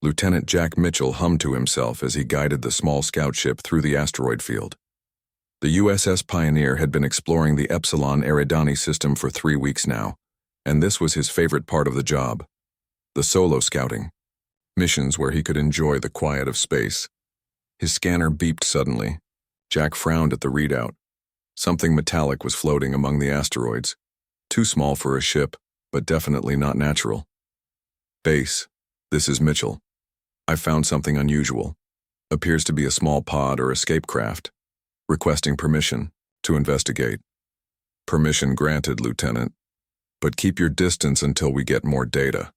Lieutenant Jack Mitchell hummed to himself as he guided the small scout ship through the asteroid field. The USS Pioneer had been exploring the Epsilon Eridani system for 3 weeks now, and this was his favorite part of the job. The solo scouting. Missions where he could enjoy the quiet of space. His scanner beeped suddenly. Jack frowned at the readout. Something metallic was floating among the asteroids. Too small for a ship, but definitely not natural. Base, this is Mitchell. I found something unusual. Appears to be a small pod or escape craft. Requesting permission to investigate. Permission granted, Lieutenant. But keep your distance until we get more data.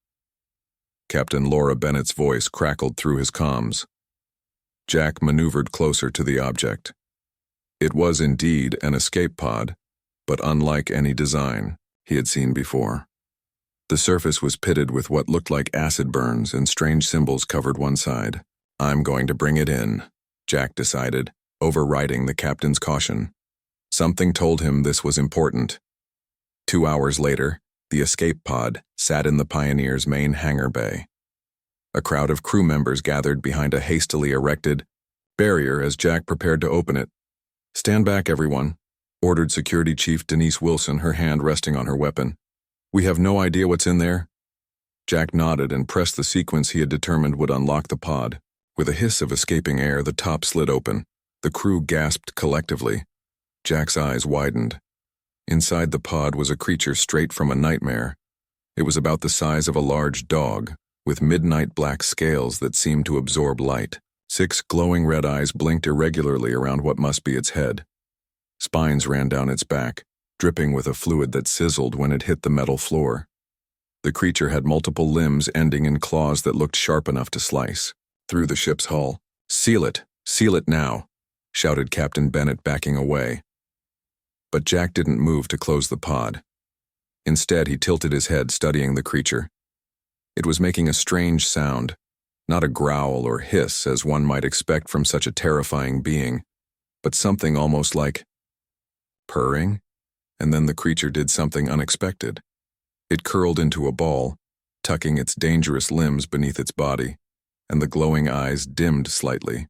Captain Laura Bennett's voice crackled through his comms. Jack maneuvered closer to the object. It was indeed an escape pod, but unlike any design he had seen before. The surface was pitted with what looked like acid burns, and strange symbols covered one side. I'm going to bring it in, Jack decided, overriding the captain's caution. Something told him this was important. 2 hours later, the escape pod sat in the Pioneer's main hangar bay. A crowd of crew members gathered behind a hastily erected barrier as Jack prepared to open it. Stand back, everyone, ordered Security Chief Denise Wilson, her hand resting on her weapon. We have no idea what's in there. Jack nodded and pressed the sequence he had determined would unlock the pod. With a hiss of escaping air, the top slid open. The crew gasped collectively. Jack's eyes widened. Inside the pod was a creature straight from a nightmare. It was about the size of a large dog, with midnight black scales that seemed to absorb light. 6 glowing red eyes blinked irregularly around what must be its head. Spines ran down its back, dripping with a fluid that sizzled when it hit the metal floor. The creature had multiple limbs ending in claws that looked sharp enough to slice through the ship's hull. Seal it now, shouted Captain Bennett, backing away. But Jack didn't move to close the pod. Instead, he tilted his head, studying the creature. It was making a strange sound, not a growl or hiss as one might expect from such a terrifying being, but something almost like purring. And then the creature did something unexpected. It curled into a ball, tucking its dangerous limbs beneath its body, and the glowing eyes dimmed slightly.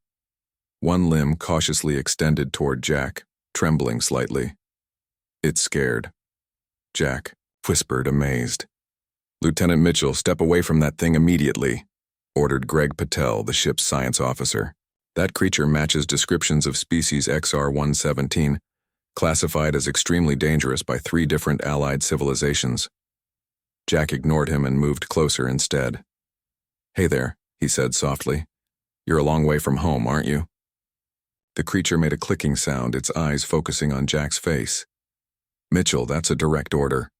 One limb cautiously extended toward Jack, trembling slightly. It scared. Jack whispered, amazed. Lieutenant Mitchell, step away from that thing immediately, ordered Greg Patel, the ship's science officer. That creature matches descriptions of species XR-117, classified as extremely dangerous by 3 different allied civilizations. Jack ignored him and moved closer instead. Hey there, he said softly. You're a long way from home, aren't you? The creature made a clicking sound, its eyes focusing on Jack's face. Mitchell, that's a direct order.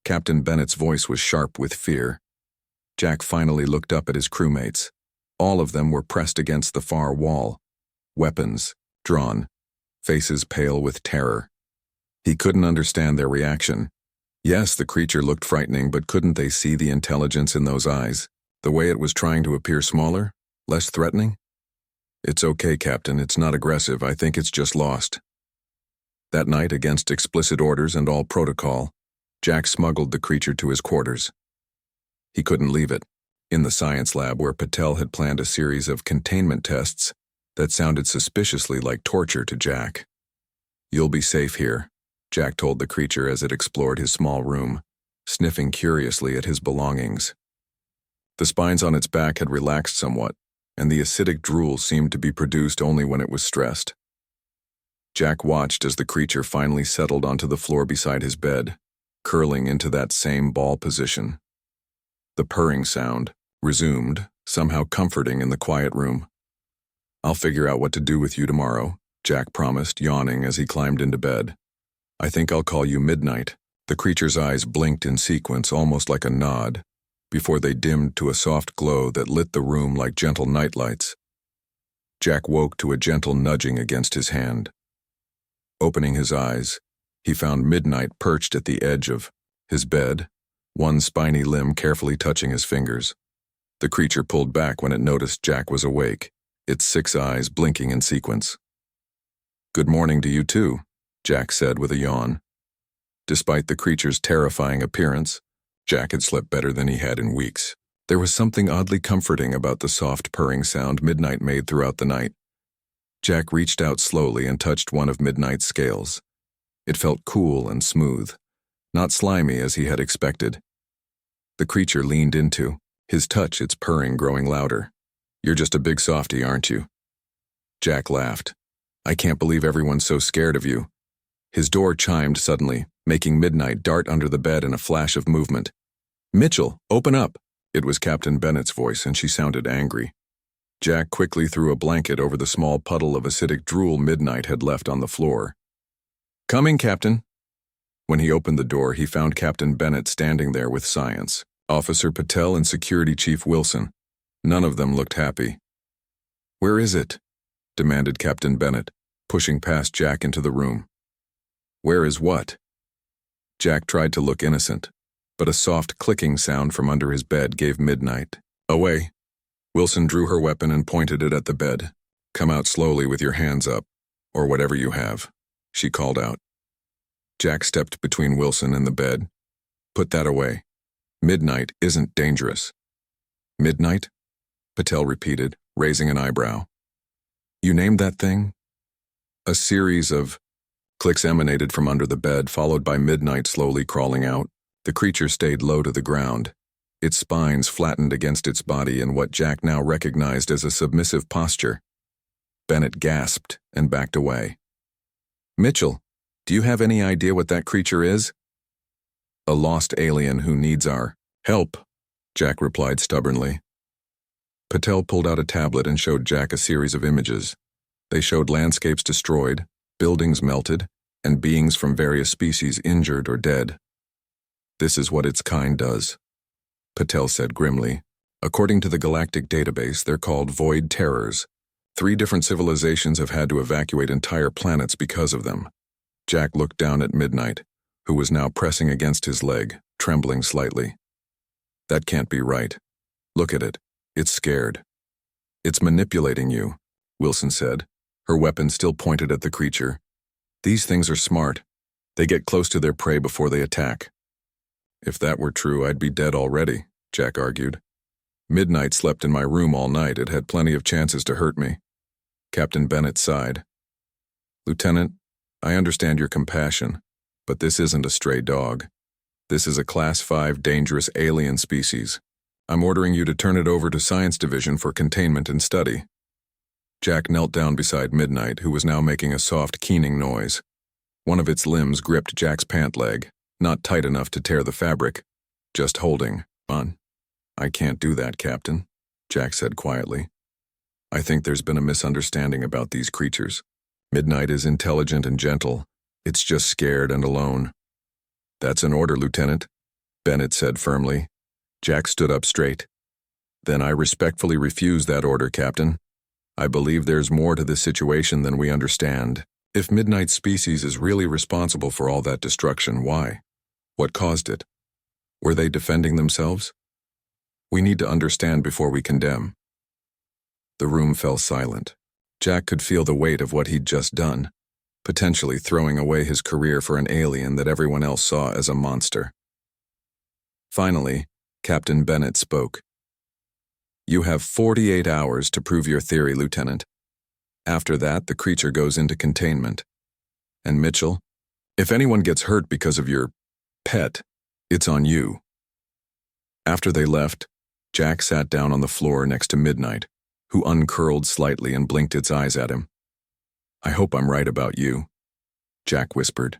Captain Bennett's voice was sharp with fear. Jack finally looked up at his crewmates. All of them were pressed against the far wall, weapons drawn, faces pale with terror. He couldn't understand their reaction. Yes, the creature looked frightening, but couldn't they see the intelligence in those eyes? The way it was trying to appear smaller, less threatening? It's okay, Captain, it's not aggressive, I think it's just lost. That night, against explicit orders and all protocol, Jack smuggled the creature to his quarters. He couldn't leave it. In the science lab where Patel had planned a series of containment tests that sounded suspiciously like torture to Jack. You'll be safe here, Jack told the creature as it explored his small room, sniffing curiously at his belongings. The spines on its back had relaxed somewhat, and the acidic drool seemed to be produced only when it was stressed. Jack watched as the creature finally settled onto the floor beside his bed, curling into that same ball position. The purring sound resumed, somehow comforting in the quiet room. I'll figure out what to do with you tomorrow, Jack promised, yawning as he climbed into bed. I think I'll call you midnight. The creature's eyes blinked in sequence, almost like a nod, before they dimmed to a soft glow that lit the room like gentle nightlights. Jack woke to a gentle nudging against his hand. Opening his eyes, he found Midnight perched at the edge of his bed, one spiny limb carefully touching his fingers. The creature pulled back when it noticed Jack was awake, its 6 eyes blinking in sequence. Good morning to you too, Jack said with a yawn. Despite the creature's terrifying appearance, Jack had slept better than he had in weeks. There was something oddly comforting about the soft purring sound Midnight made throughout the night. Jack reached out slowly and touched one of Midnight's scales. It felt cool and smooth, not slimy as he had expected. The creature leaned into, his touch, its purring growing louder. "You're just a big softy, aren't you?" Jack laughed. "I can't believe everyone's so scared of you." His door chimed suddenly, making Midnight dart under the bed in a flash of movement. "Mitchell, open up!" It was Captain Bennett's voice, and she sounded angry. Jack quickly threw a blanket over the small puddle of acidic drool Midnight had left on the floor. "Coming, Captain." When he opened the door, he found Captain Bennett standing there with Science, Officer Patel, and Security Chief Wilson. None of them looked happy. "Where is it?" demanded Captain Bennett, pushing past Jack into the room. "Where is what?" Jack tried to look innocent, but a soft clicking sound from under his bed gave Midnight away. Wilson drew her weapon and pointed it at the bed. "Come out slowly with your hands up, or whatever you have," she called out. Jack stepped between Wilson and the bed. "Put that away. Midnight isn't dangerous." "Midnight?" Patel repeated, raising an eyebrow. "You named that thing?" A series of clicks emanated from under the bed, followed by Midnight slowly crawling out. The creature stayed low to the ground, its spines flattened against its body in what Jack now recognized as a submissive posture. Bennett gasped and backed away. "Mitchell, do you have any idea what that creature is?" "A lost alien who needs our help," Jack replied stubbornly. Patel pulled out a tablet and showed Jack a series of images. They showed landscapes destroyed, buildings melted, and beings from various species injured or dead. "This is what its kind does," Patel said grimly. "According to the Galactic database, they're called Void Terrors. 3 different civilizations have had to evacuate entire planets because of them." Jack looked down at Midnight, who was now pressing against his leg, trembling slightly. "That can't be right. Look at it. It's scared." "It's manipulating you," Wilson said, her weapon still pointed at the creature. "These things are smart. They get close to their prey before they attack." "If that were true, I'd be dead already," Jack argued. "Midnight slept in my room all night. It had plenty of chances to hurt me." Captain Bennett sighed. "Lieutenant, I understand your compassion, but this isn't a stray dog. This is a Class 5 dangerous alien species. I'm ordering you to turn it over to Science Division for containment and study." Jack knelt down beside Midnight, who was now making a soft, keening noise. One of its limbs gripped Jack's pant leg, not tight enough to tear the fabric, just holding on. "I can't do that, Captain," Jack said quietly. "I think there's been a misunderstanding about these creatures. Midnight is intelligent and gentle. It's just scared and alone." "That's an order, Lieutenant," Bennett said firmly. Jack stood up straight. "Then I respectfully refuse that order, Captain. I believe there's more to this situation than we understand. If Midnight's species is really responsible for all that destruction, why? What caused it? Were they defending themselves? We need to understand before we condemn." The room fell silent. Jack could feel the weight of what he'd just done, potentially throwing away his career for an alien that everyone else saw as a monster. Finally, Captain Bennett spoke. "You have 48 hours to prove your theory, Lieutenant. After that, the creature goes into containment. And Mitchell, if anyone gets hurt because of your pet, it's on you." After they left, Jack sat down on the floor next to Midnight, who uncurled slightly and blinked its eyes at him. "I hope I'm right about you," Jack whispered.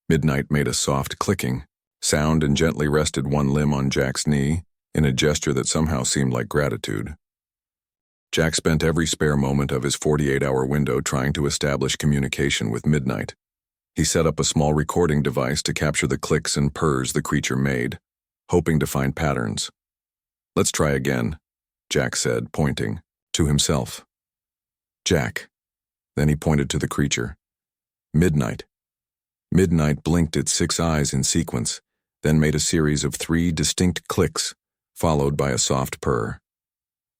Midnight made a soft clicking sound and gently rested one limb on Jack's knee in a gesture that somehow seemed like gratitude. Jack spent every spare moment of his 48-hour window trying to establish communication with Midnight. He set up a small recording device to capture the clicks and purrs the creature made, hoping to find patterns. "Let's try again," Jack said, pointing to himself. "Jack." Then he pointed to the creature. "Midnight." Midnight blinked its 6 eyes in sequence, then made a series of 3 distinct clicks, followed by a soft purr.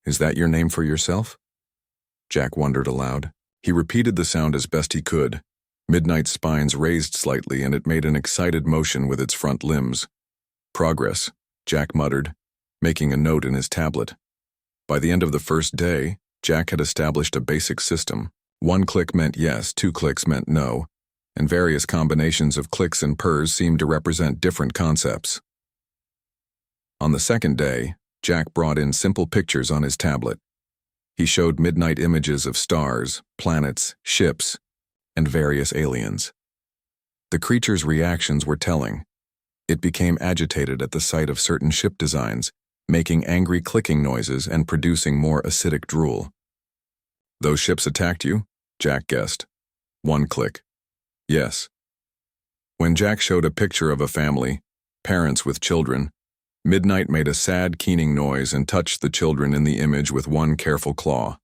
"Is that your name for yourself?" Jack wondered aloud. He repeated the sound as best he could. Midnight's spines raised slightly and it made an excited motion with its front limbs. "Progress," Jack muttered. making a note in his tablet. By the end of the first day, Jack had established a basic system. 1 click meant yes, 2 clicks meant no, and various combinations of clicks and purrs seemed to represent different concepts. On the second day, Jack brought in simple pictures on his tablet. He showed midnight images of stars, planets, ships, and various aliens. The creature's reactions were telling. It became agitated at the sight of certain ship designs, making angry clicking noises and producing more acidic drool. "Those ships attacked you?" Jack guessed. 1 click. Yes. When Jack showed a picture of a family, parents with children, Midnight made a sad, keening noise and touched the children in the image with 1 careful claw.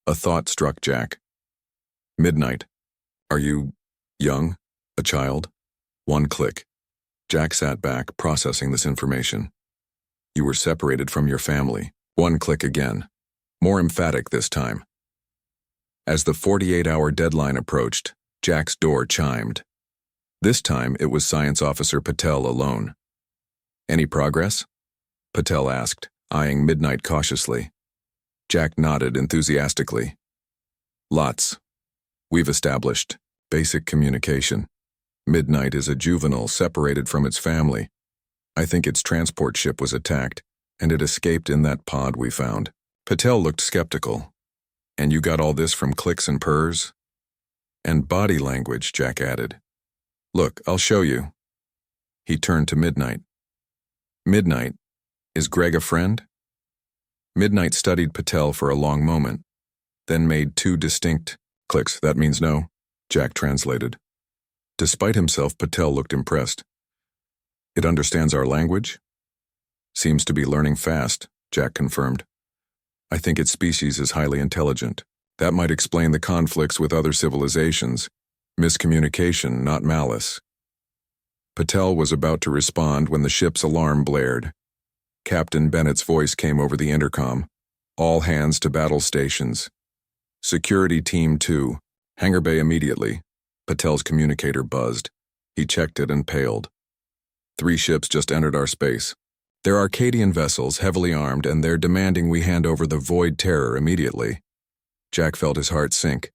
A thought struck Jack. "Midnight, are you young? A child?" 1 click. Jack sat back, processing this information. "You were separated from your family." 1 click again. More emphatic this time. As the 48-hour deadline approached, Jack's door chimed. This time it was Science Officer Patel alone. "Any progress?" Patel asked, eyeing Midnight cautiously. Jack nodded enthusiastically. "Lots. We've established basic communication. Midnight is a juvenile separated from its family. I think its transport ship was attacked, and it escaped in that pod we found." Patel looked skeptical. "And you got all this from clicks and purrs?" "And body language," Jack added. "Look, I'll show you." He turned to Midnight. "Midnight, is Greg a friend?" Midnight studied Patel for a long moment, then made 2 distinct clicks. "That means no," Jack translated. Despite himself, Patel looked impressed. "It understands our language?" "Seems to be learning fast," Jack confirmed. "I think its species is highly intelligent. That might explain the conflicts with other civilizations. Miscommunication, not malice." Patel was about to respond when the ship's alarm blared. Captain Bennett's voice came over the intercom. "All hands to battle stations. Security Team 2, Hangar Bay immediately." Patel's communicator buzzed. He checked it and paled. 3 ships just entered our space. They're Arcadian vessels, heavily armed, and they're demanding we hand over the Void Terror immediately. Jack felt his heart sink.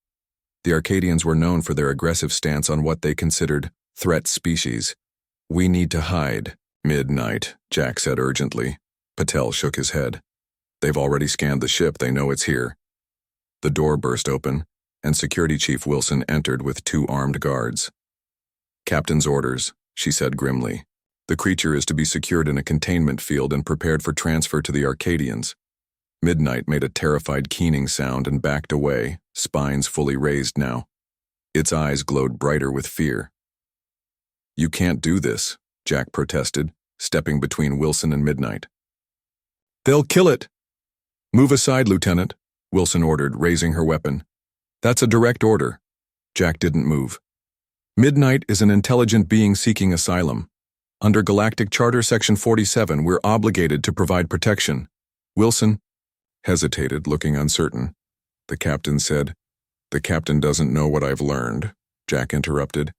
The Arcadians were known for their aggressive stance on what they considered threat species. "We need to hide." "Midnight," Jack said urgently. Patel shook his head. "They've already scanned the ship, they know it's here." The door burst open, and Security Chief Wilson entered with 2 armed guards. "Captain's orders," she said grimly. "The creature is to be secured in a containment field and prepared for transfer to the Arcadians." Midnight made a terrified keening sound and backed away, spines fully raised now. Its eyes glowed brighter with fear. "You can't do this," Jack protested, stepping between Wilson and Midnight. "They'll kill it." "Move aside, Lieutenant," Wilson ordered, raising her weapon. "That's a direct order." Jack didn't move. "Midnight is an intelligent being seeking asylum. Under Galactic Charter Section 47, we're obligated to provide protection." Wilson hesitated, looking uncertain. The captain said, "The captain doesn't know what I've learned," Jack interrupted.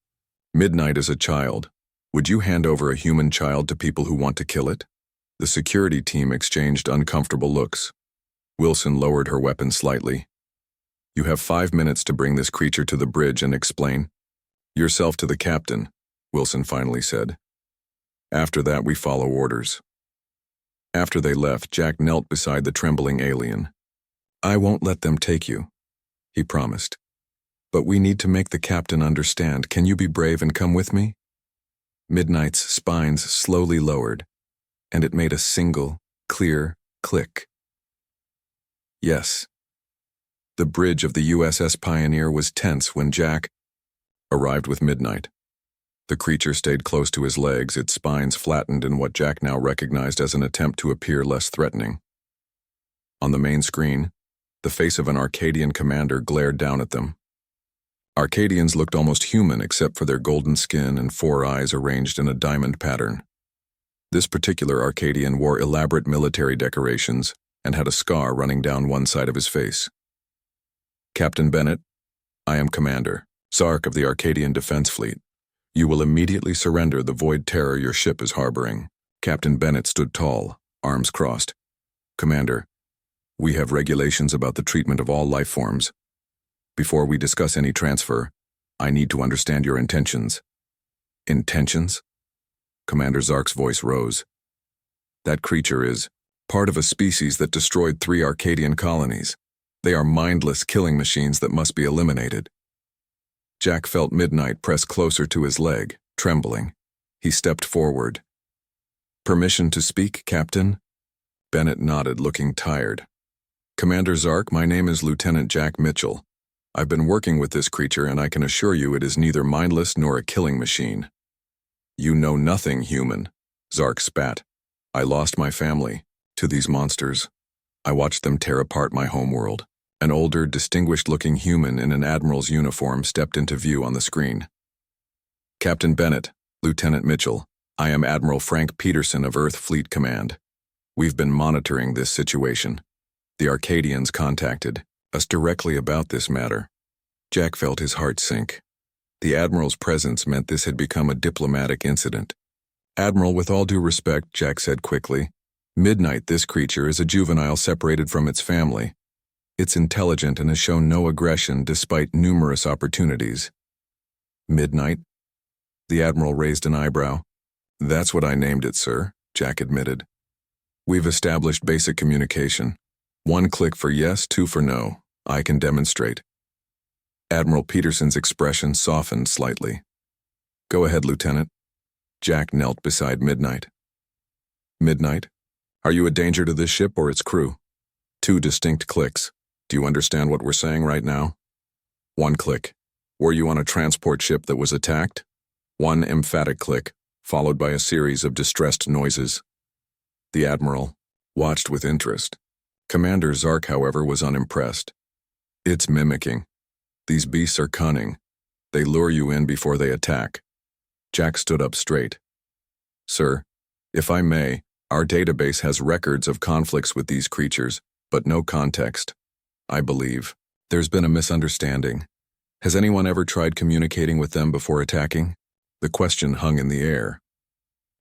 "Midnight is a child. Would you hand over a human child to people who want to kill it?" The security team exchanged uncomfortable looks. Wilson lowered her weapon slightly. "You have 5 minutes to bring this creature to the bridge and explain." "Yourself to the captain," Wilson finally said. "After that, we follow orders." After they left, Jack knelt beside the trembling alien. "I won't let them take you," he promised. "But we need to make the captain understand. Can you be brave and come with me?" Midnight's spines slowly lowered, and it made a single, clear click. Yes. The bridge of the USS Pioneer was tense when Jack arrived with Midnight. The creature stayed close to his legs, its spines flattened in what Jack now recognized as an attempt to appear less threatening. On the main screen, the face of an Arcadian commander glared down at them. Arcadians looked almost human except for their golden skin and 4 eyes arranged in a diamond pattern. This particular Arcadian wore elaborate military decorations and had a scar running down one side of his face. "Captain Bennett, I am Commander, Sark of the Arcadian Defense Fleet. You will immediately surrender the Void Terror your ship is harboring." Captain Bennett stood tall, arms crossed. Commander, we have regulations about the treatment of all life forms. Before we discuss any transfer, I need to understand your intentions. Intentions? Commander Zark's voice rose. That creature is part of a species that destroyed 3 Arcadian colonies. They are mindless killing machines that must be eliminated. Jack felt Midnight press closer to his leg, trembling. He stepped forward. Permission to speak, Captain? Bennett nodded, looking tired. Commander Zark, my name is Lieutenant Jack Mitchell. I've been working with this creature, and I can assure you it is neither mindless nor a killing machine. You know nothing, human, Zark spat. I lost my family to these monsters. I watched them tear apart my homeworld. An older, distinguished-looking human in an admiral's uniform stepped into view on the screen. Captain Bennett, Lieutenant Mitchell, I am Admiral Frank Peterson of Earth Fleet Command. We've been monitoring this situation. The Arcadians contacted us directly about this matter. Jack felt his heart sink. The Admiral's presence meant this had become a diplomatic incident. Admiral, with all due respect, Jack said quickly, Midnight, this creature, is a juvenile separated from its family. It's intelligent and has shown no aggression despite numerous opportunities. Midnight? The Admiral raised an eyebrow. That's what I named it, sir, Jack admitted. We've established basic communication. 1 click for yes, 2 for no. I can demonstrate. Admiral Peterson's expression softened slightly. Go ahead, Lieutenant. Jack knelt beside Midnight. Midnight? Are you a danger to this ship or its crew? 2 distinct clicks. Do you understand what we're saying right now? 1 click. Were you on a transport ship that was attacked? 1 emphatic click, followed by a series of distressed noises. The Admiral watched with interest. Commander Zark, however, was unimpressed. It's mimicking. These beasts are cunning. They lure you in before they attack. Jack stood up straight. Sir, if I may, our database has records of conflicts with these creatures, but no context. I believe there's been a misunderstanding. Has anyone ever tried communicating with them before attacking? The question hung in the air.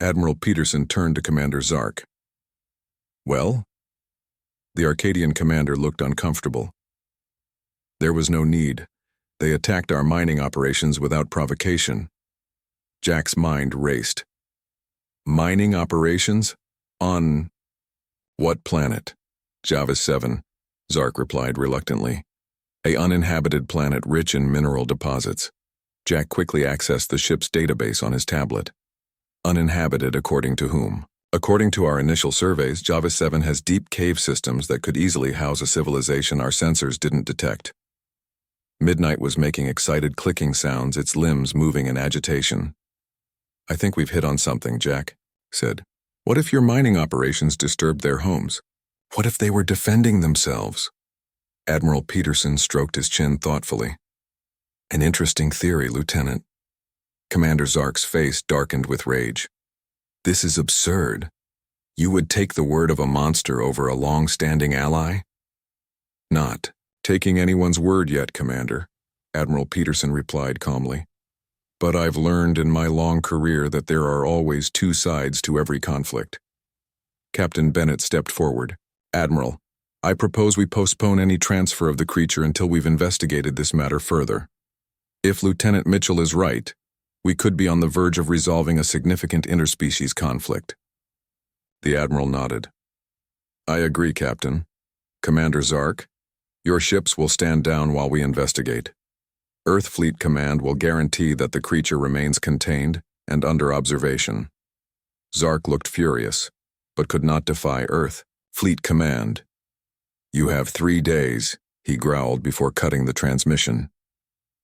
Admiral Peterson turned to Commander Zark. Well? The Arcadian commander looked uncomfortable. There was no need. They attacked our mining operations without provocation. Jack's mind raced. Mining operations? On what planet? Java 7, Zark replied reluctantly. A uninhabited planet rich in mineral deposits. Jack quickly accessed the ship's database on his tablet. Uninhabited according to whom? According to our initial surveys, Java 7 has deep cave systems that could easily house a civilization our sensors didn't detect. Midnight was making excited clicking sounds, its limbs moving in agitation. I think we've hit on something, Jack said. What if your mining operations disturbed their homes? What if they were defending themselves? Admiral Peterson stroked his chin thoughtfully. An interesting theory, Lieutenant. Commander Zark's face darkened with rage. This is absurd. You would take the word of a monster over a long-standing ally? Not taking anyone's word yet, Commander, Admiral Peterson replied calmly. But I've learned in my long career that there are always 2 sides to every conflict. Captain Bennett stepped forward. Admiral, I propose we postpone any transfer of the creature until we've investigated this matter further. If Lieutenant Mitchell is right, we could be on the verge of resolving a significant interspecies conflict. The Admiral nodded. I agree, Captain. Commander Zark, your ships will stand down while we investigate. Earth Fleet Command will guarantee that the creature remains contained and under observation. Zark looked furious, but could not defy Earth Fleet Command. You have 3 days, he growled before cutting the transmission.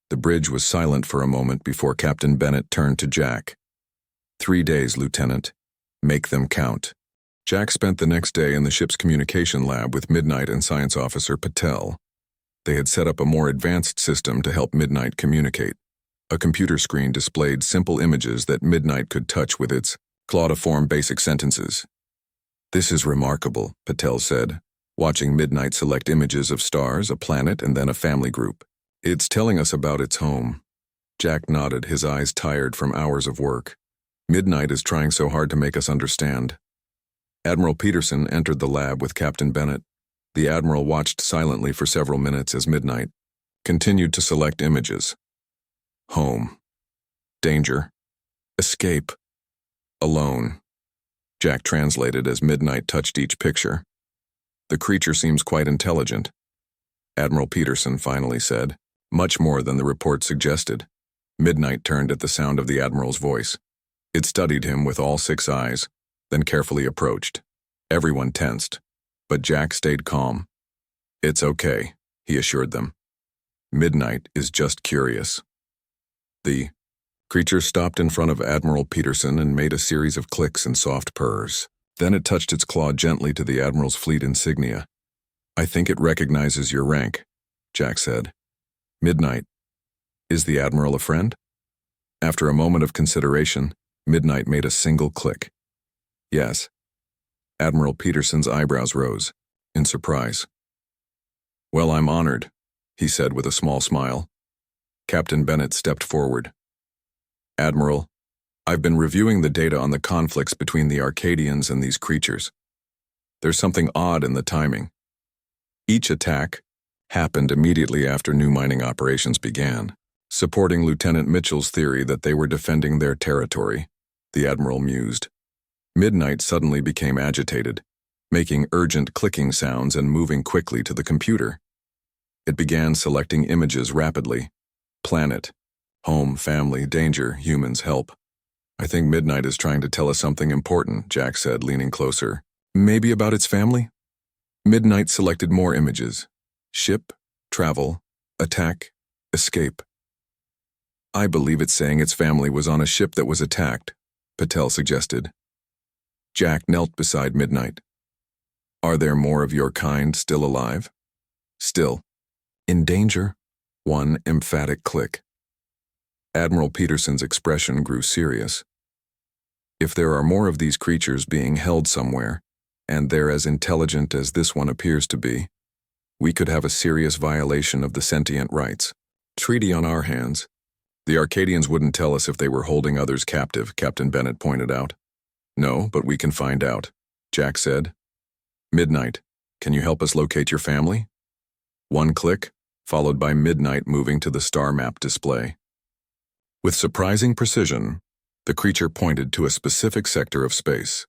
The bridge was silent for a moment before Captain Bennett turned to Jack. 3 days, Lieutenant. Make them count. Jack spent the next day in the ship's communication lab with Midnight and Science Officer Patel. They had set up a more advanced system to help Midnight communicate. A computer screen displayed simple images that Midnight could touch with its claw to form basic sentences. This is remarkable, Patel said, watching Midnight select images of stars, a planet, and then a family group. It's telling us about its home. Jack nodded, his eyes tired from hours of work. Midnight is trying so hard to make us understand. Admiral Peterson entered the lab with Captain Bennett. The Admiral watched silently for several minutes as Midnight continued to select images. Home. Danger. Escape. Alone. Jack translated as Midnight touched each picture. The creature seems quite intelligent, Admiral Peterson finally said, much more than the report suggested. Midnight turned at the sound of the Admiral's voice. It studied him with all 6 eyes, then carefully approached. Everyone tensed, but Jack stayed calm. "It's okay," he assured them. "Midnight is just curious." The creature stopped in front of Admiral Peterson and made a series of clicks and soft purrs. Then it touched its claw gently to the Admiral's fleet insignia. "I think it recognizes your rank," Jack said. "Midnight, is the Admiral a friend?" After a moment of consideration, Midnight made a single click. "Yes." Admiral Peterson's eyebrows rose, in surprise. "Well, I'm honored," he said with a small smile. Captain Bennett stepped forward. "Admiral, I've been reviewing the data on the conflicts between the Arcadians and these creatures. There's something odd in the timing. Each attack happened immediately after new mining operations began, supporting Lieutenant Mitchell's theory that they were defending their territory," the Admiral mused. Midnight suddenly became agitated, making urgent clicking sounds and moving quickly to the computer. It began selecting images rapidly. Planet, home, family, danger, humans, help. "I think Midnight is trying to tell us something important," Jack said, leaning closer. "Maybe about its family?" Midnight selected more images. Ship, travel, attack, escape. "I believe it's saying its family was on a ship that was attacked," Patel suggested. Jack knelt beside Midnight. "Are there more of your kind still alive?" "Still. In danger?" One emphatic click. Admiral Peterson's expression grew serious. "If there are more of these creatures being held somewhere, and they're as intelligent as this one appears to be, we could have a serious violation of the sentient rights treaty on our hands." "The Arcadians wouldn't tell us if they were holding others captive," Captain Bennett pointed out. "No, but we can find out," Jack said. "Midnight, can you help us locate your family?" One click, followed by Midnight moving to the star map display. With surprising precision, the creature pointed to a specific sector of space.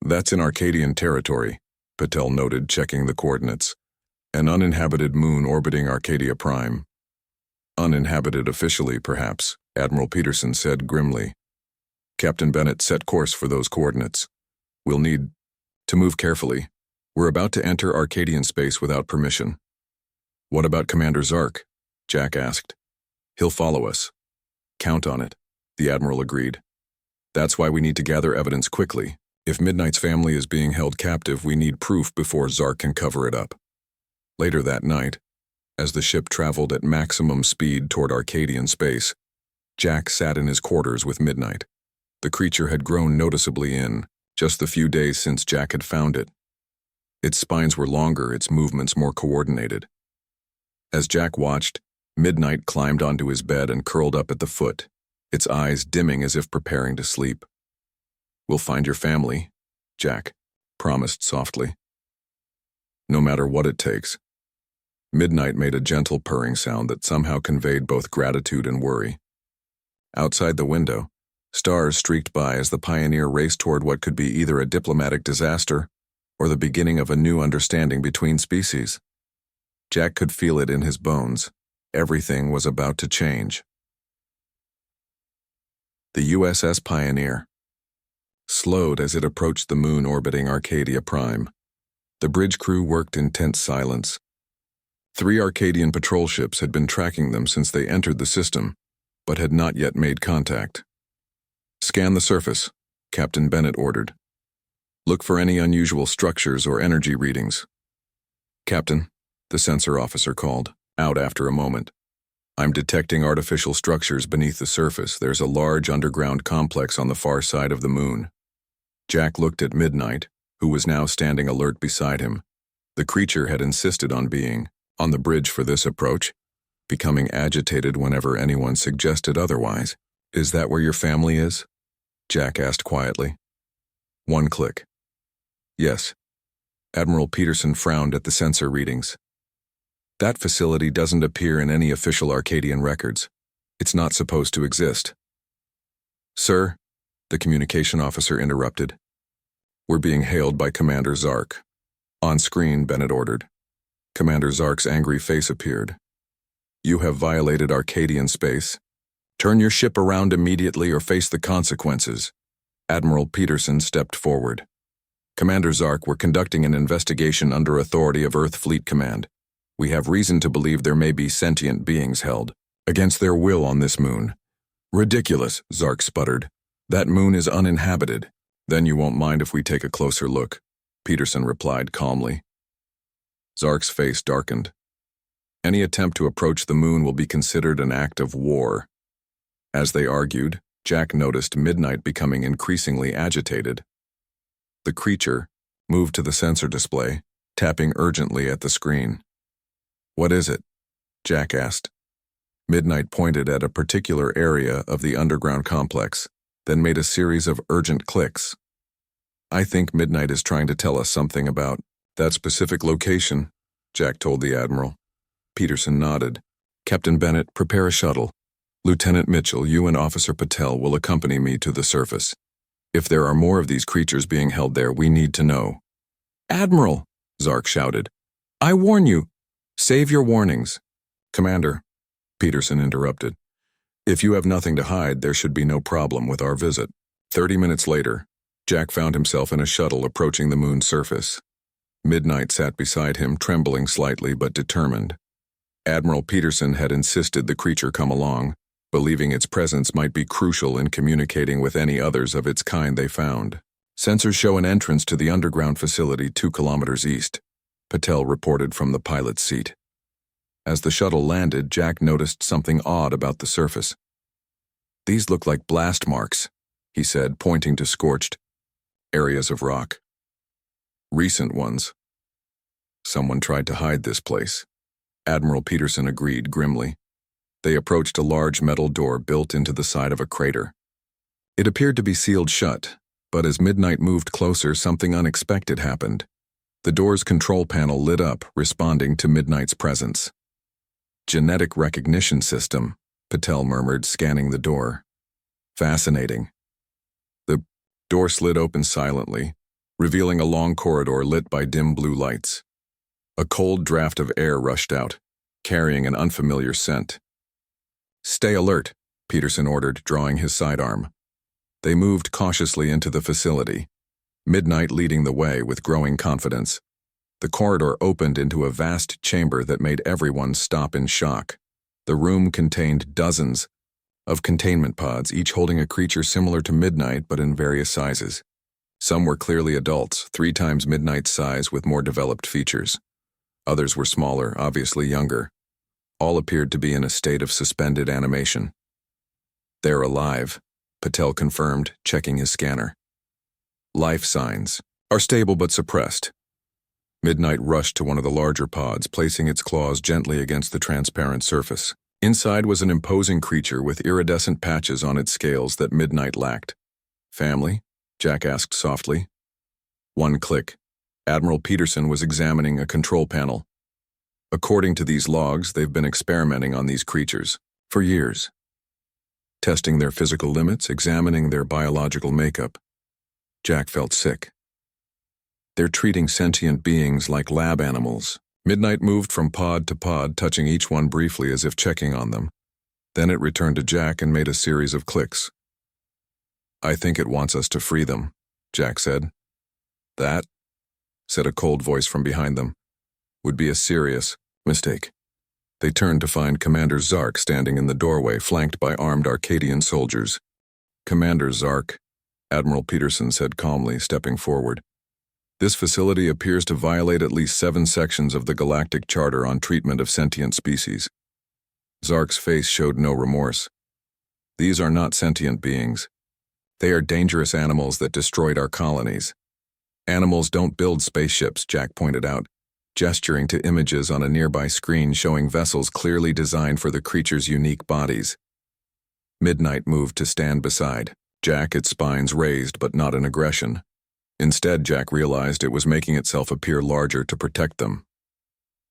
"That's in Arcadian territory," Patel noted, checking the coordinates. "An uninhabited moon orbiting Arcadia Prime." "Uninhabited officially, perhaps," Admiral Peterson said grimly. Captain Bennett set course for those coordinates. "We'll need to move carefully. We're about to enter Arcadian space without permission." "What about Commander Zark?" Jack asked. "He'll follow us." "Count on it," the Admiral agreed. "That's why we need to gather evidence quickly. If Midnight's family is being held captive, we need proof before Zark can cover it up." Later that night, as the ship traveled at maximum speed toward Arcadian space, Jack sat in his quarters with Midnight. The creature had grown noticeably in just the few days since Jack had found it. Its spines were longer, its movements more coordinated. As Jack watched, Midnight climbed onto his bed and curled up at the foot, its eyes dimming as if preparing to sleep. "We'll find your family," Jack promised softly. "No matter what it takes." Midnight made a gentle purring sound that somehow conveyed both gratitude and worry. Outside the window, stars streaked by as the Pioneer raced toward what could be either a diplomatic disaster or the beginning of a new understanding between species. Jack could feel it in his bones. Everything was about to change. The USS Pioneer slowed as it approached the moon orbiting Arcadia Prime. The bridge crew worked in tense silence. 3 Arcadian patrol ships had been tracking them since they entered the system, but had not yet made contact. "Scan the surface," Captain Bennett ordered. "Look for any unusual structures or energy readings." "Captain," the sensor officer called, out after a moment. "I'm detecting artificial structures beneath the surface. There's a large underground complex on the far side of the moon." Jack looked at Midnight, who was now standing alert beside him. The creature had insisted on being on the bridge for this approach, becoming agitated whenever anyone suggested otherwise. "Is that where your family is?" Jack asked quietly. One click. Yes. Admiral Peterson frowned at the sensor readings. That facility doesn't appear in any official Arcadian records. It's not supposed to exist. Sir, the communication officer interrupted. We're being hailed by Commander Zark. On screen, Bennett ordered. Commander Zark's angry face appeared. You have violated Arcadian space. Turn your ship around immediately or face the consequences. Admiral Peterson stepped forward. Commander Zark, we're conducting an investigation under authority of Earth Fleet Command. We have reason to believe there may be sentient beings held against their will on this moon. Ridiculous, Zark sputtered. That moon is uninhabited. Then you won't mind if we take a closer look, Peterson replied calmly. Zark's face darkened. Any attempt to approach the moon will be considered an act of war. As they argued, Jack noticed Midnight becoming increasingly agitated. The creature moved to the sensor display, tapping urgently at the screen. What is it? Jack asked. Midnight pointed at a particular area of the underground complex, then made a series of urgent clicks. I think Midnight is trying to tell us something about that specific location, Jack told the Admiral. Peterson nodded. Captain Bennett, prepare a shuttle. Lieutenant Mitchell, you and Officer Patel will accompany me to the surface. If there are more of these creatures being held there, we need to know. Admiral, Zark shouted. I warn you. Save your warnings. Commander, Peterson interrupted. If you have nothing to hide, there should be no problem with our visit. 30 minutes later, Jack found himself in a shuttle approaching the moon's surface. Midnight sat beside him, trembling slightly but determined. Admiral Peterson had insisted the creature come along, believing its presence might be crucial in communicating with any others of its kind they found. Sensors show an entrance to the underground facility 2 kilometers east, Patel reported from the pilot's seat. As the shuttle landed, Jack noticed something odd about the surface. These look like blast marks, he said, pointing to scorched areas of rock. Recent ones. Someone tried to hide this place. Admiral Peterson agreed grimly. They approached a large metal door built into the side of a crater. It appeared to be sealed shut, but as Midnight moved closer, something unexpected happened. The door's control panel lit up, responding to Midnight's presence. Genetic recognition system, Patel murmured, scanning the door. Fascinating. The door slid open silently, revealing a long corridor lit by dim blue lights. A cold draft of air rushed out, carrying an unfamiliar scent. Stay alert, Peterson ordered, drawing his sidearm. They moved cautiously into the facility, Midnight leading the way with growing confidence. The corridor opened into a vast chamber that made everyone stop in shock. The room contained dozens of containment pods, each holding a creature similar to Midnight but in various sizes. Some were clearly adults, 3 times Midnight's size with more developed features. Others were smaller, obviously younger. All appeared to be in a state of suspended animation. They're alive, Patel confirmed, checking his scanner. Life signs are stable but suppressed. Midnight rushed to one of the larger pods, placing its claws gently against the transparent surface. Inside was an imposing creature with iridescent patches on its scales that Midnight lacked. Family? Jack asked softly. One click. Admiral Peterson was examining a control panel. According to these logs, they've been experimenting on these creatures for years. Testing their physical limits, examining their biological makeup. Jack felt sick. They're treating sentient beings like lab animals. Midnight moved from pod to pod, touching each one briefly as if checking on them. Then it returned to Jack and made a series of clicks. I think it wants us to free them, Jack said. That, said a cold voice from behind them, would be a serious mistake. They turned to find Commander Zark standing in the doorway, flanked by armed Arcadian soldiers. Commander Zark, Admiral Peterson said calmly, stepping forward. This facility appears to violate at least 7 sections of the Galactic Charter on treatment of sentient species. Zark's face showed no remorse. These are not sentient beings. They are dangerous animals that destroyed our colonies. Animals don't build spaceships, Jack pointed out, gesturing to images on a nearby screen showing vessels clearly designed for the creature's unique bodies. Midnight moved to stand beside Jack, its spines raised but not in aggression. Instead, Jack realized it was making itself appear larger to protect them.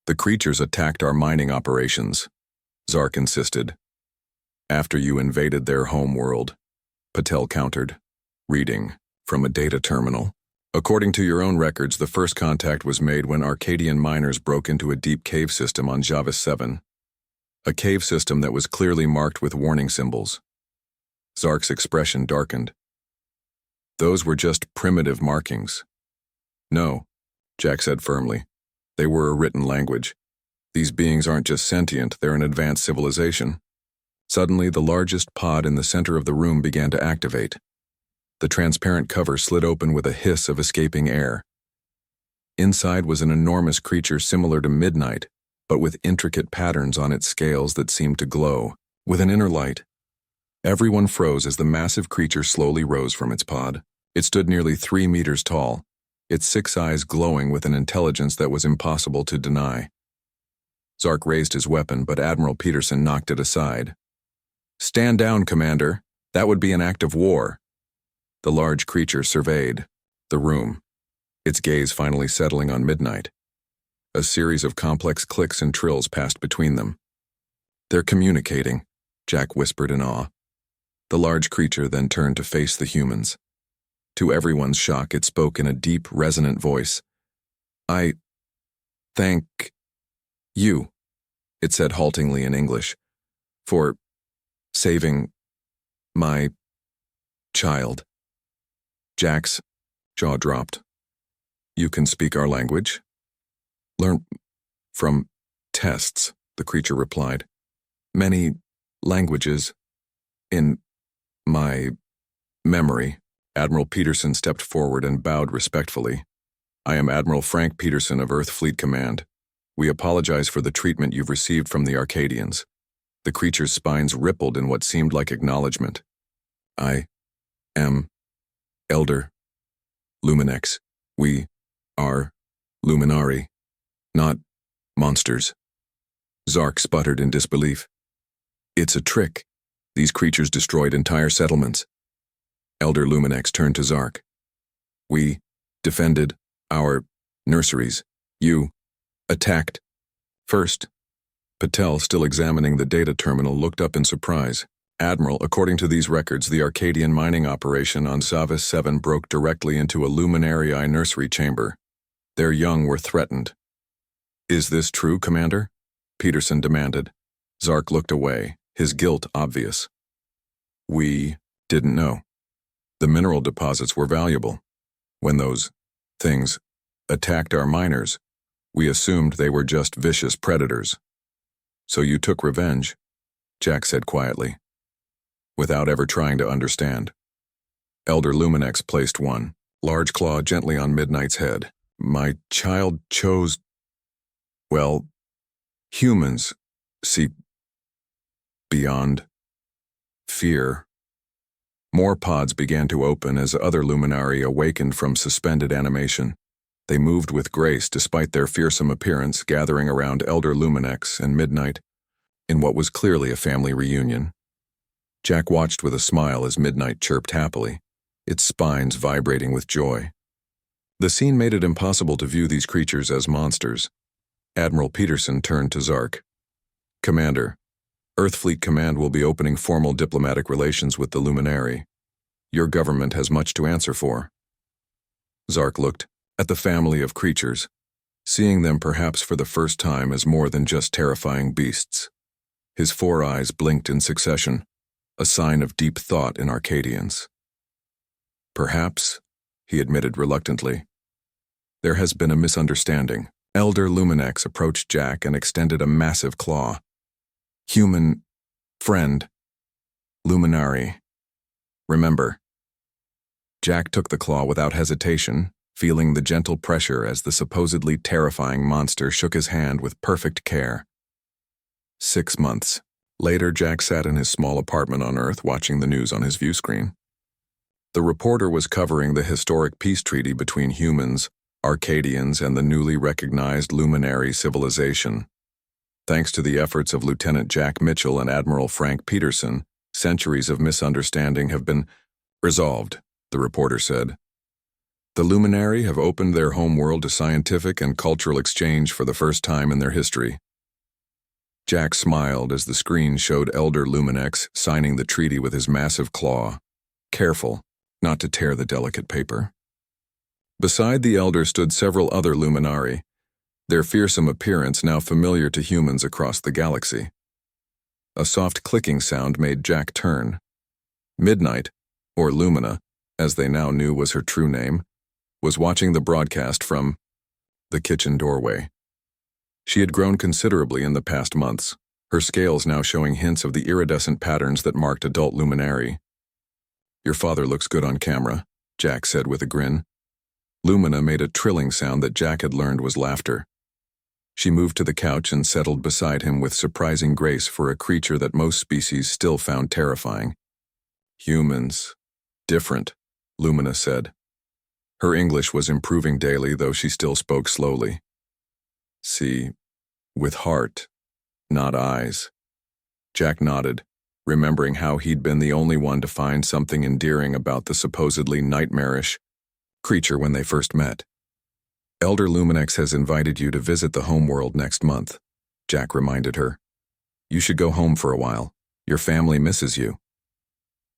The creatures attacked our mining operations, Zark insisted. After you invaded their home world, Patel countered, reading from a data terminal. According to your own records, the first contact was made when Arcadian miners broke into a deep cave system on Javis 7. A cave system that was clearly marked with warning symbols. Zark's expression darkened. Those were just primitive markings. No, Jack said firmly. They were a written language. These beings aren't just sentient, they're an advanced civilization. Suddenly, the largest pod in the center of the room began to activate. The transparent cover slid open with a hiss of escaping air. Inside was an enormous creature similar to Midnight, but with intricate patterns on its scales that seemed to glow, with an inner light. Everyone froze as the massive creature slowly rose from its pod. It stood nearly 3 meters tall, its 6 eyes glowing with an intelligence that was impossible to deny. Zark raised his weapon, but Admiral Peterson knocked it aside. "Stand down, Commander. That would be an act of war." The large creature surveyed the room, its gaze finally settling on Midnight. A series of complex clicks and trills passed between them. "They're communicating," Jack whispered in awe. The large creature then turned to face the humans. To everyone's shock, it spoke in a deep, resonant voice. "I thank you," it said haltingly in English, "for saving my child." Jack's jaw dropped. "You can speak our language?" "Learn from tests," the creature replied. "Many languages in my memory." Admiral Peterson stepped forward and bowed respectfully. "I am Admiral Frank Peterson of Earth Fleet Command. We apologize for the treatment you've received from the Arcadians." The creature's spines rippled in what seemed like acknowledgement. "I am Elder Luminex. We are Luminari, not monsters." Zark sputtered in disbelief. "It's a trick. These creatures destroyed entire settlements." Elder Luminex turned to Zark. "We defended our nurseries. You attacked first." Patel, still examining the data terminal, looked up in surprise. "Admiral, according to these records, the Arcadian mining operation on Javis 7 broke directly into a Luminarii nursery chamber. Their young were threatened." "Is this true, Commander?" Peterson demanded. Zark looked away, his guilt obvious. "We didn't know. The mineral deposits were valuable. When those things attacked our miners, we assumed they were just vicious predators." "So you took revenge," Jack said quietly, without ever trying to understand. Elder Luminex placed one large claw gently on Midnight's head. "My child chose, well, humans, see, beyond fear." More pods began to open as other Luminari awakened from suspended animation. They moved with grace despite their fearsome appearance, gathering around Elder Luminex and Midnight in what was clearly a family reunion. Jack watched with a smile as Midnight chirped happily, its spines vibrating with joy. The scene made it impossible to view these creatures as monsters. Admiral Peterson turned to Zark. "Commander, Earth Fleet Command will be opening formal diplomatic relations with the Luminari. Your government has much to answer for." Zark looked at the family of creatures, seeing them perhaps for the first time as more than just terrifying beasts. His 4 eyes blinked in succession, a sign of deep thought in Arcadians. "Perhaps," he admitted reluctantly, "there has been a misunderstanding." Elder Luminex approached Jack and extended a massive claw. "Human friend, Luminari. Remember." Jack took the claw without hesitation, feeling the gentle pressure as the supposedly terrifying monster shook his hand with perfect care. 6 months later, Jack sat in his small apartment on Earth watching the news on his view screen. The reporter was covering the historic peace treaty between humans, Arcadians, and the newly recognized Luminari civilization. Thanks to the efforts of Lieutenant Jack Mitchell and Admiral Frank Peterson, centuries of misunderstanding have been resolved, the reporter said. The Luminari have opened their homeworld to scientific and cultural exchange for the first time in their history. Jack smiled as the screen showed Elder Luminex signing the treaty with his massive claw, careful not to tear the delicate paper. Beside the Elder stood several other Luminari, their fearsome appearance now familiar to humans across the galaxy. A soft clicking sound made Jack turn. Midnight, or Lumina, as they now knew was her true name, was watching the broadcast from the kitchen doorway. She had grown considerably in the past months, her scales now showing hints of the iridescent patterns that marked adult Luminari. "Your father looks good on camera," Jack said with a grin. Lumina made a trilling sound that Jack had learned was laughter. She moved to the couch and settled beside him with surprising grace for a creature that most species still found terrifying. "Humans. Different," Lumina said. Her English was improving daily, though she still spoke slowly. "See, with heart, not eyes." Jack nodded, remembering how he'd been the only one to find something endearing about the supposedly nightmarish creature when they first met. "Elder Luminex has invited you to visit the homeworld next month," Jack reminded her. "You should go home for a while. Your family misses you."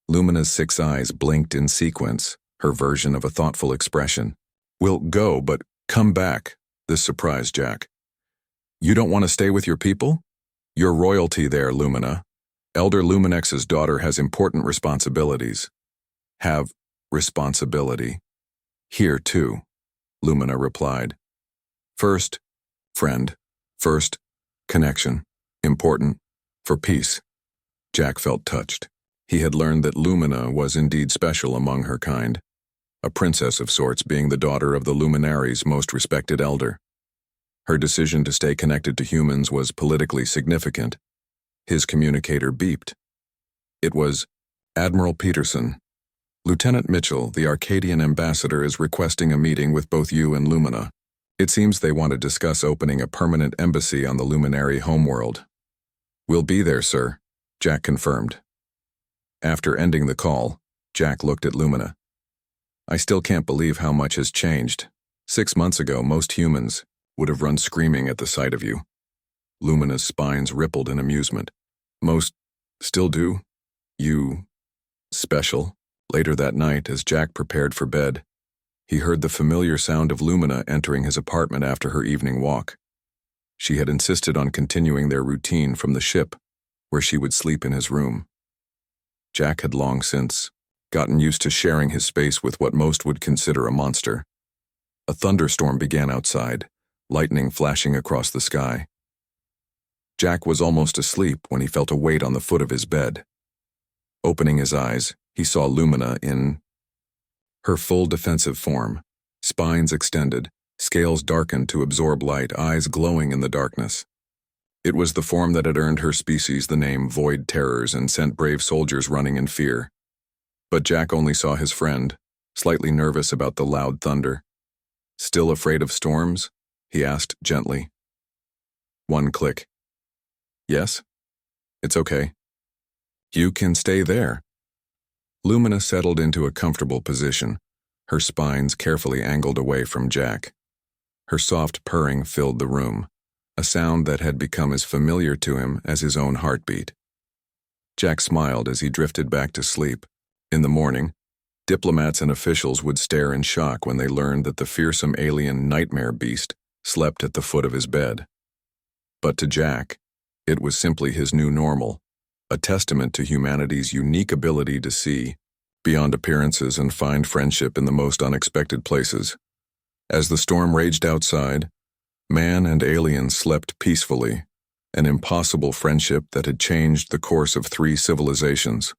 Lumina's 6 eyes blinked in sequence, her version of a thoughtful expression. "We'll go, but come back," this surprised Jack. "You don't want to stay with your people? You're royalty there, Lumina. Elder Luminex's daughter has important responsibilities." "Have responsibility. Here, too," Lumina replied. "First, friend. First, connection. Important. For peace." Jack felt touched. He had learned that Lumina was indeed special among her kind, a princess of sorts, being the daughter of the Luminari's most respected elder. Her decision to stay connected to humans was politically significant. His communicator beeped. It was Admiral Peterson. "Lieutenant Mitchell, the Arcadian ambassador, is requesting a meeting with both you and Lumina. It seems they want to discuss opening a permanent embassy on the Luminary homeworld." "We'll be there, sir," Jack confirmed. After ending the call, Jack looked at Lumina. "I still can't believe how much has changed. 6 months ago, most humans would have run screaming at the sight of you." Lumina's spines rippled in amusement. "Most still do. You special." Later that night, as Jack prepared for bed, he heard the familiar sound of Lumina entering his apartment after her evening walk. She had insisted on continuing their routine from the ship, where she would sleep in his room. Jack had long since gotten used to sharing his space with what most would consider a monster. A thunderstorm began outside, lightning flashing across the sky. Jack was almost asleep when he felt a weight on the foot of his bed. Opening his eyes, he saw Lumina in her full defensive form, spines extended, scales darkened to absorb light, eyes glowing in the darkness. It was the form that had earned her species the name Void Terrors and sent brave soldiers running in fear. But Jack only saw his friend, slightly nervous about the loud thunder. "Still afraid of storms?" he asked gently. One click. "Yes? It's okay. You can stay there." Lumina settled into a comfortable position, her spines carefully angled away from Jack. Her soft purring filled the room, a sound that had become as familiar to him as his own heartbeat. Jack smiled as he drifted back to sleep. In the morning, diplomats and officials would stare in shock when they learned that the fearsome alien nightmare beast slept at the foot of his bed. But to Jack, it was simply his new normal, a testament to humanity's unique ability to see beyond appearances and find friendship in the most unexpected places. As the storm raged outside, man and alien slept peacefully, an impossible friendship that had changed the course of 3 civilizations.